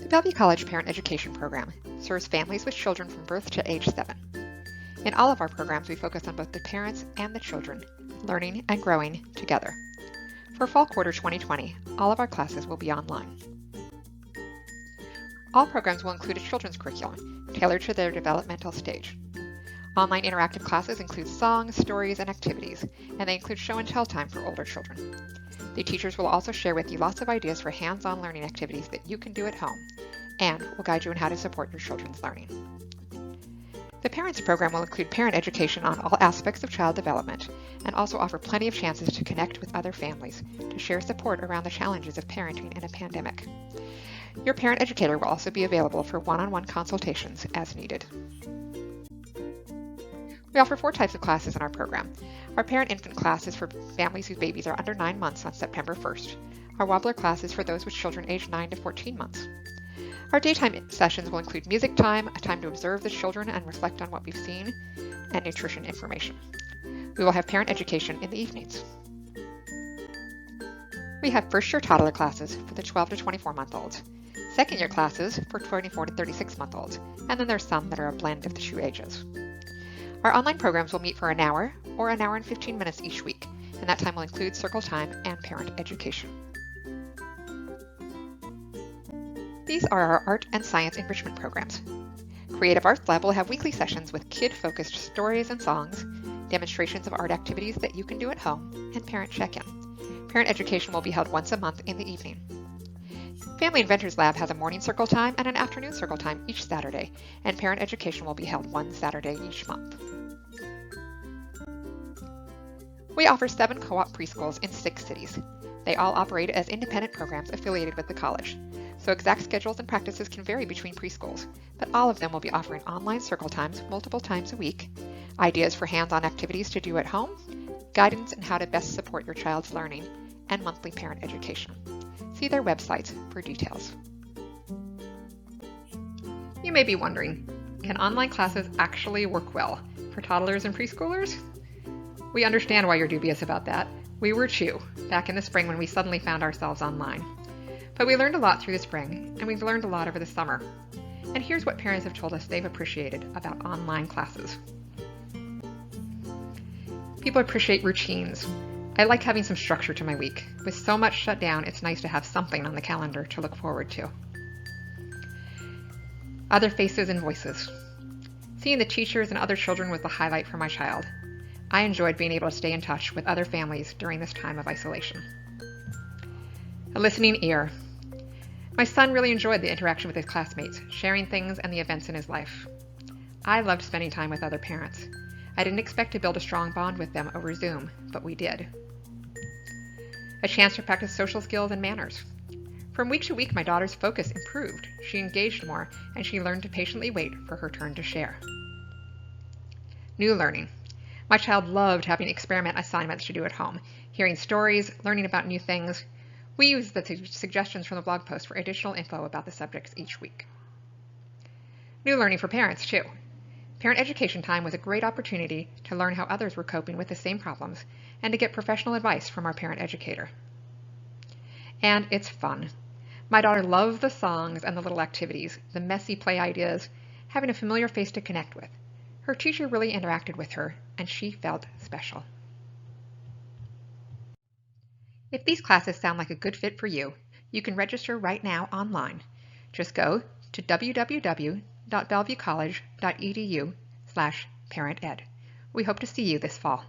The Bellevue College Parent Education Program serves families with children from birth to age 7. In all of our programs, we focus on both the parents and the children, learning and growing together. For fall quarter 2020, all of our classes will be online. All programs will include a children's curriculum, tailored to their developmental stage. Online interactive classes include songs, stories, and activities, and they include show and tell time for older children. The teachers will also share with you lots of ideas for hands-on learning activities that you can do at home, and will guide you in how to support your children's learning. The Parents program will include parent education on all aspects of child development, and also offer plenty of chances to connect with other families to share support around the challenges of parenting in a pandemic. Your parent educator will also be available for one-on-one consultations as needed. We offer 4 types of classes in our program. Our Parent Infant class is for families whose babies are under 9 months on September 1st. Our Wobbler class is for those with children aged 9 to 14 months. Our daytime sessions will include music time, a time to observe the children and reflect on what we've seen, and nutrition information. We will have parent education in the evenings. We have first-year toddler classes for the 12 to 24-month-olds, second-year classes for 24 to 36-month-olds, and then there's some that are a blend of the 2 ages. Our online programs will meet for an hour or an hour and 15 minutes each week, and that time will include circle time and parent education. These are our art and science enrichment programs. Creative Arts Lab will have weekly sessions with kid-focused stories and songs, demonstrations of art activities that you can do at home, and parent check-in. Parent education will be held once a month in the evening. Family Inventors Lab has a morning circle time and an afternoon circle time each Saturday, and parent education will be held one Saturday each month. We offer 7 co-op preschools in 6 cities. They all operate as independent programs affiliated with the college, so exact schedules and practices can vary between preschools, but all of them will be offering online circle times multiple times a week, ideas for hands-on activities to do at home, guidance on how to best support your child's learning, and monthly parent education. See their websites for details. You may be wondering, can online classes actually work well for toddlers and preschoolers? We understand why you're dubious about that. We were too, back in the spring when we suddenly found ourselves online. But we learned a lot through the spring, and we've learned a lot over the summer. And here's what parents have told us they've appreciated about online classes. People appreciate routines. I like having some structure to my week. With so much shut down, it's nice to have something on the calendar to look forward to. Other faces and voices. Seeing the teachers and other children was the highlight for my child. I enjoyed being able to stay in touch with other families during this time of isolation. A listening ear. My son really enjoyed the interaction with his classmates, sharing things and the events in his life. I loved spending time with other parents. I didn't expect to build a strong bond with them over Zoom, but we did. A chance to practice social skills and manners. From week to week, my daughter's focus improved. She engaged more, and she learned to patiently wait for her turn to share. New learning. My child loved having experiment assignments to do at home, hearing stories, learning about new things. We use the suggestions from the blog post for additional info about the subjects each week. New learning for parents, too. Parent education time was a great opportunity to learn how others were coping with the same problems and to get professional advice from our parent educator. And it's fun. My daughter loved the songs and the little activities, the messy play ideas, having a familiar face to connect with. Her teacher really interacted with her, and she felt special. If these classes sound like a good fit for you, you can register right now online. Just go to www.bellevuecollege.edu/parented. We hope to see you this fall.